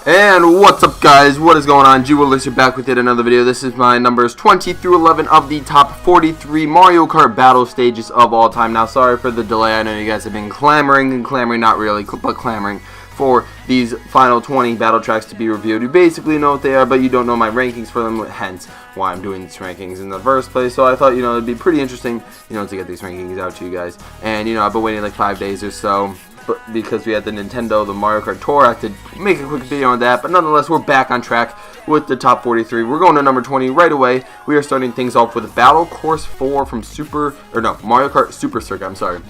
And what's up, guys? What is going on? G-Will back with yet another video. This is my numbers 20 through 11 of the top 43 Mario Kart battle stages of all time. Now, sorry for the delay. I know you guys have been clamoring, not really, but clamoring for these final 20 battle tracks to be reviewed. You basically know what they are, but you don't know my rankings for them, hence why I'm doing these rankings in the first place. So I thought, it'd be pretty interesting, to get these rankings out to you guys. And, I've been waiting like 5 days or so. But because we had the Mario Kart Tour, I had to make a quick video on that. But nonetheless, we're back on track with the top 43. We're going to number 20 right away. We are starting things off with Battle Course 4 from Mario Kart Super Circuit. I'm sorry.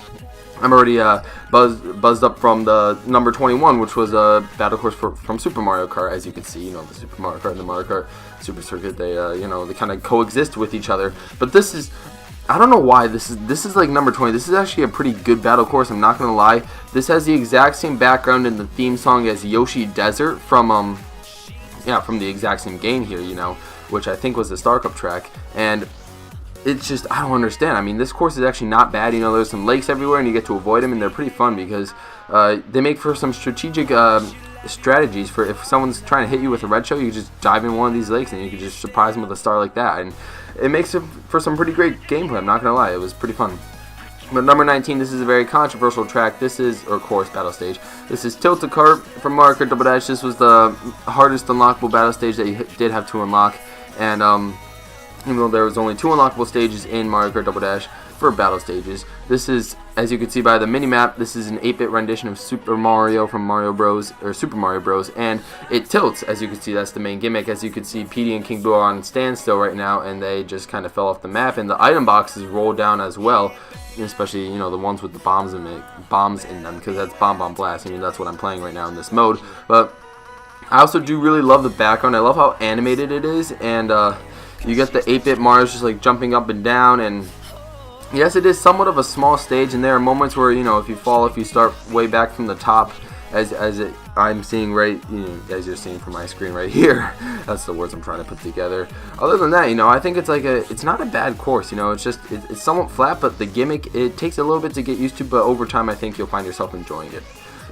I'm already buzzed up from the number 21, which was a battle course from Super Mario Kart. As you can see, the Super Mario Kart and the Mario Kart Super Circuit, they they kind of coexist with each other. But this is, I don't know why this is like number 20. This is actually a pretty good battle course, I'm not gonna lie. This has the exact same background in the theme song as Yoshi Desert from the exact same game here, which I think was the Star Cup track. And it's just, I don't understand. I mean, this course is actually not bad. There's some lakes everywhere and you get to avoid them, and they're pretty fun because they make for some strategic strategies for if someone's trying to hit you with a red shell, you can just dive in one of these lakes and you can just surprise them with a star like that. And it makes it for some pretty great gameplay, I'm not going to lie. It was pretty fun. But number 19, this is a very controversial track. Course battle stage. This is Tilt-A-Kart from Mario Kart Double Dash. This was the hardest unlockable battle stage that you did have to unlock. And even though there was only 2 unlockable stages in Mario Kart Double Dash for battle stages, this is, as you can see by the mini-map, this is an 8-bit rendition of Super Mario from Super Mario Bros. And it tilts, as you can see. That's the main gimmick. As you can see, Petey and King Boo are on standstill right now, and they just kind of fell off the map. And the item boxes roll down as well, especially the ones with the bombs in them, because that's Bomb Blast. That's what I'm playing right now in this mode. But I also do really love the background. I love how animated it is, and you get the 8-bit Mario's just like jumping up and down. And yes, it is somewhat of a small stage, and there are moments where, if you fall, if you start way back from the top, I'm seeing right, as you're seeing from my screen right here. That's the words I'm trying to put together. Other than that, I think it's not a bad course. It's somewhat flat, but the gimmick, it takes a little bit to get used to, but over time, I think you'll find yourself enjoying it.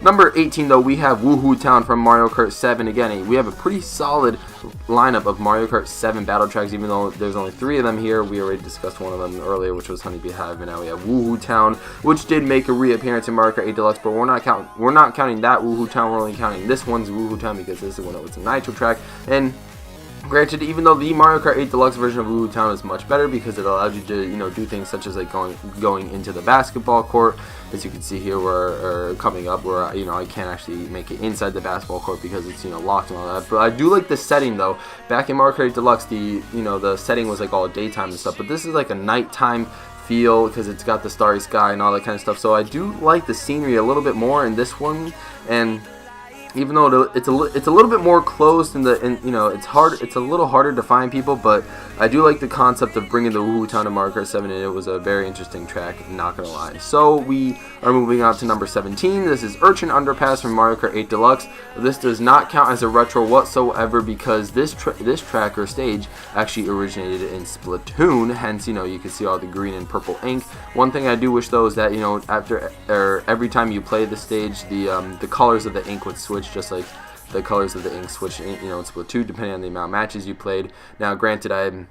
Number 18, though, we have Wuhu Town from Mario Kart 7. Again, we have a pretty solid lineup of Mario Kart 7 battle tracks, even though there's only 3 of them here. We already discussed one of them earlier, which was Honeybee Hive, and now we have Wuhu Town, which did make a reappearance in Mario Kart 8 Deluxe, but we're not counting that Wuhu Town. We're only counting this one's Wuhu Town because this is one that was a Nitro track. And granted, even though the Mario Kart 8 Deluxe version of Wuhu Town is much better because it allows you to, do things such as like going into the basketball court, as you can see here, or coming up where I can't actually make it inside the basketball court because it's locked and all that. But I do like the setting though. Back in Mario Kart 8 Deluxe, the setting was like all daytime and stuff, but this is like a nighttime feel because it's got the starry sky and all that kind of stuff. So I do like the scenery a little bit more in this one, and even though it's a little bit more closed it's a little harder to find people, but I do like the concept of bringing the Wuhu Town to Mario Kart 7, and it was a very interesting track, not gonna lie. So we are moving on to number 17. This is Urchin Underpass from Mario Kart 8 Deluxe. This does not count as a retro whatsoever because this track or stage actually originated in Splatoon. Hence, you can see all the green and purple ink. One thing I do wish though is that every time you play the stage, the colors of the ink would switch, just like the colors of the ink switch in Splatoon, depending on the amount of matches you played. Now, granted, I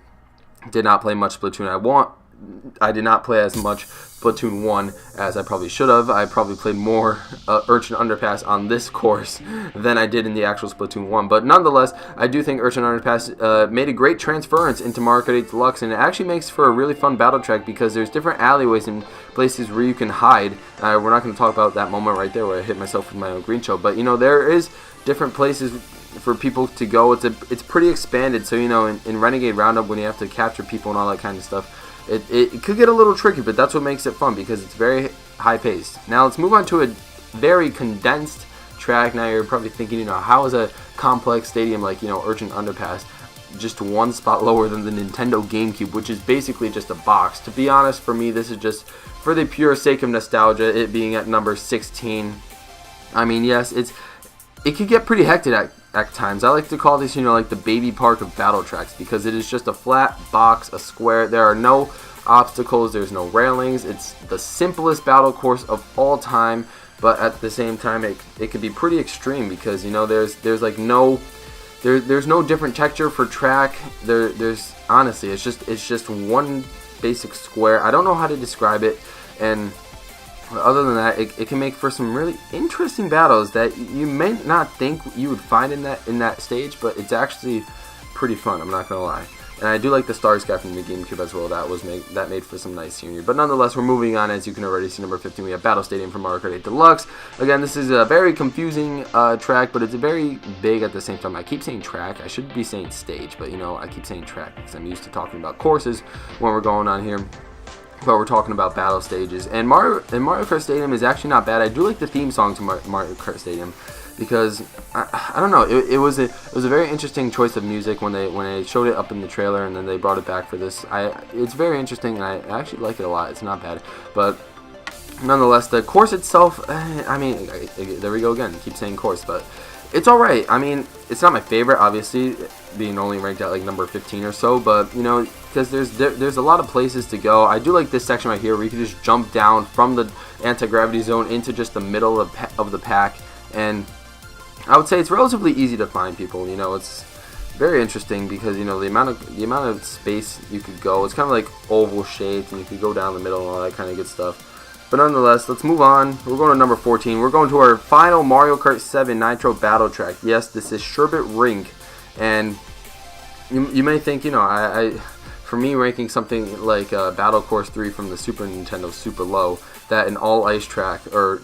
did not play much Splatoon. I did not play as much Splatoon 1 as I probably should have. I probably played more Urchin Underpass on this course than I did in the actual Splatoon 1. But nonetheless, I do think Urchin Underpass made a great transference into Mario Kart 8 Deluxe, and it actually makes for a really fun battle track because there's different alleyways and places where you can hide. We're not going to talk about that moment right there where I hit myself with my own green shell, but there is different places for people to go. It's pretty expanded, so in Renegade Roundup, when you have to capture people and all that kind of stuff, it could get a little tricky, but that's what makes it fun because it's very high paced. Now let's move on to a very condensed track. Now you're probably thinking, how is a complex stadium like Urchin Underpass just one spot lower than the Nintendo GameCube, which is basically just a box? To be honest, for me, this is just for the pure sake of nostalgia, it being at number 16. I mean, yes, it could get pretty hectic at times. I like to call this, like the baby park of battle tracks because it is just a flat box, a square. There are no obstacles, there's no railings. It's the simplest battle course of all time. but at the same time it could be pretty extreme, because you know there's like there's no different texture for track. There's honestly it's just one basic square. I don't know how to describe it, and other than that, it can make for some really interesting battles that you may not think you would find in that stage, but it's actually pretty fun, I'm not gonna lie. And I do like the star sky from the GameCube as well. That made for some nice scenery. But nonetheless, we're moving on. As you can already see, number 15, we have Battle Stadium from Mario Kart 8 Deluxe. Again, this is a very confusing track, but it's very big at the same time. I keep saying track. I should be saying stage, but you know, I keep saying track because I'm used to talking about courses when we're going on here. But we're talking about battle stages. And Mario Kart Stadium is actually not bad. I do like the theme song to Mario Kart Stadium, because I don't know, it was a very interesting choice of music when they showed it up in the trailer, and then they brought it back for this. It's very interesting, and I actually like it a lot. It's not bad, but nonetheless, the course itself, I mean, there we go again. Keep saying course, but it's all right. I mean, it's not my favorite, obviously, being only ranked at like number 15 or so, but you know, because there's a lot of places to go. I do like this section right here where you can just jump down from the anti-gravity zone into just the middle of the pack, and I would say it's relatively easy to find people. You know, it's very interesting because you know the amount of space you could go. It's kind of like oval shaped, and you could go down the middle and all that kind of good stuff. But nonetheless, let's move on. We're going to number 14. We're going to our final Mario Kart 7 Nitro Battle Track. Yes, this is Sherbet Rink, and you may think, you know, for me, ranking something like Battle Course 3 from the Super Nintendo super low, that an all ice track, or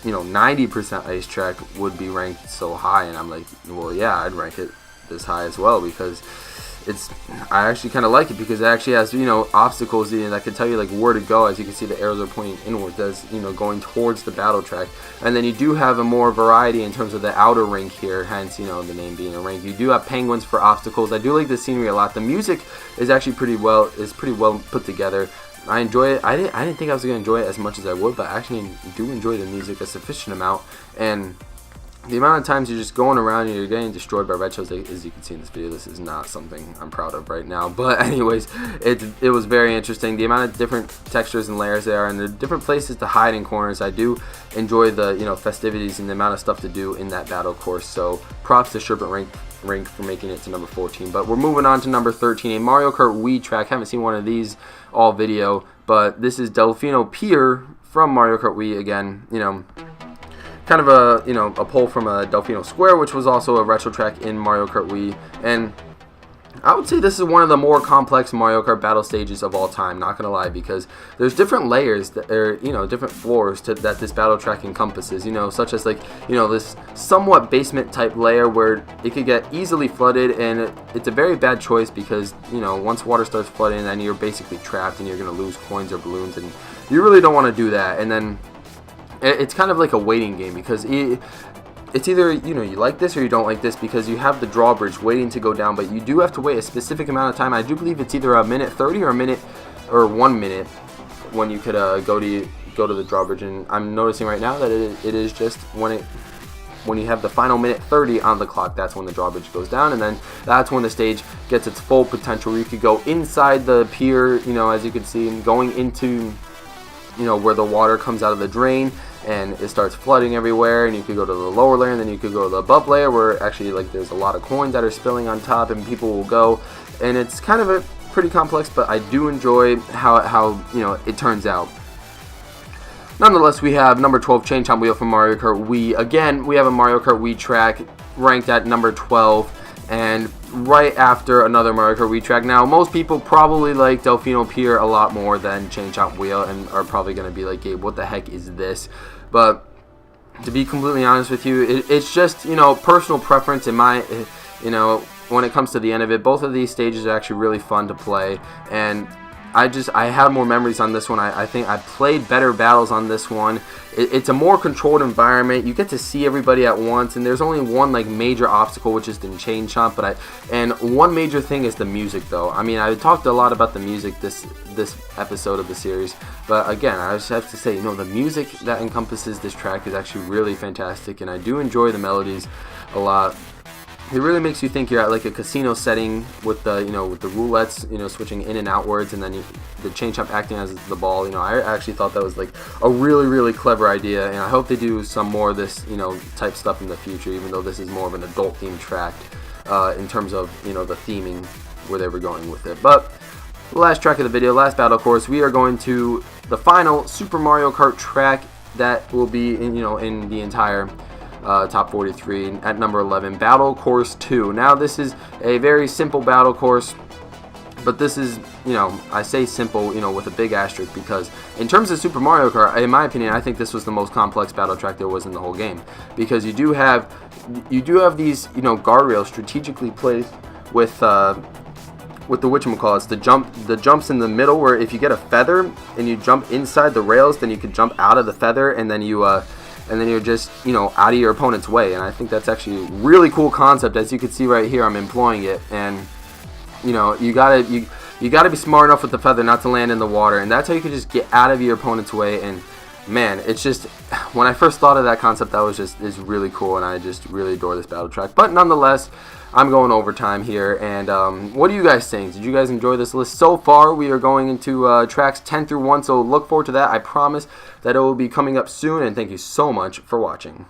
you know, 90% ice track would be ranked so high, and I'm like, well, yeah, I'd rank it this high as well, because I actually kind of like it, because it actually has, you know, obstacles in it that can tell you like where to go. As you can see, the arrows are pointing inwards, as you know, going towards the battle track. And then you do have a more variety in terms of the outer rink here, hence, you know, the name being a rink. You do have penguins for obstacles. I do like the scenery a lot. The music is actually pretty well put together. I enjoy it. I didn't think I was going to enjoy it as much as I would, but I actually do enjoy the music a sufficient amount. And the amount of times you're just going around and you're getting destroyed by red shells, as you can see in this video, this is not something I'm proud of right now. But anyways, it was very interesting. The amount of different textures and layers there are, and the different places to hide in corners. I do enjoy the, you know, festivities and the amount of stuff to do in that battle course. So props to Sherbet Rink for making it to number 14. But we're moving on to number 13, a Mario Kart Wii track. Haven't seen one of these all video, but this is Delfino Pier from Mario Kart Wii. Again, you know, kind of a, you know, a pull from a Delfino Square, which was also a retro track in Mario Kart Wii. And I would say this is one of the more complex Mario Kart battle stages of all time, not gonna lie, because there's different layers that are, you know, different floors that this battle track encompasses, you know, such as like, you know, this somewhat basement type layer where it could get easily flooded, and it's a very bad choice because, you know, once water starts flooding, then you're basically trapped and you're gonna lose coins or balloons, and you really don't want to do that. And then it's kind of like a waiting game, because it's either, you know, you like this or you don't like this, because you have the drawbridge waiting to go down, but you do have to wait a specific amount of time. I do believe it's either a minute 30 or a minute or 1 minute when you could go to the drawbridge. And I'm noticing right now that it is just when you have the final minute 30 on the clock, that's when the drawbridge goes down, and then that's when the stage gets its full potential. You could go inside the pier, you know, as you can see, and going into, you know, where the water comes out of the drain and it starts flooding everywhere, and you could go to the lower layer, and then you could go to the above layer where actually like there's a lot of coins that are spilling on top and people will go, and it's kind of a pretty complex, but I do enjoy how you know, it turns out. Nonetheless, we have number 12, Chain Chomp Wheel from Mario Kart Wii. Again, we have a Mario Kart Wii track ranked at number 12, and right after another Mario Kart Wii track. Now, most people probably like Delfino Pier a lot more than Chain Chomp Wheel, and are probably going to be like, Gabe, what the heck is this? But to be completely honest with you, it's just, you know, personal preference in my, you know, when it comes to the end of it. Both of these stages are actually really fun to play, and I have more memories on this one. I think I played better battles on this one. It's a more controlled environment. You get to see everybody at once, and there's only one like major obstacle, which is the Chain Chomp. And one major thing is the music, though. I mean, I talked a lot about the music this episode of the series, but again, I just have to say, you know, the music that encompasses this track is actually really fantastic, and I do enjoy the melodies a lot. It really makes you think you're at like a casino setting with the with the roulettes switching in and outwards, and then the chain chomp acting as the ball. I actually thought that was like a really clever idea, and I hope they do some more of this type stuff in the future. Even though this is more of an adult themed track in terms of the theming where they were going with it. But the last track of the video, last battle course, we are going to the final Super Mario Kart track that will be in the entire top 43 at number 11, Battle Course 2. Now this is a very simple battle course, but this is, I say simple, with a big asterisk, because in terms of Super Mario Kart, in my opinion, I think this was the most complex battle track there was in the whole game, because you do have these, guardrails strategically placed with the whatchamacallits, the jumps in the middle, where if you get a feather and you jump inside the rails, then you can jump out of the feather, and then you're just out of your opponent's way. And I think that's actually a really cool concept. As you can see right here, I'm employing it, and you gotta be smart enough with the feather not to land in the water, and that's how you can just get out of your opponent's way. And man, it's just, when I first thought of that concept, that was is really cool, and I just really adore this battle track. But nonetheless, I'm going overtime here, and what do you guys think? Did you guys enjoy this list so far? We are going into tracks 10 through 1, so look forward to that. I promise that it will be coming up soon, and thank you so much for watching.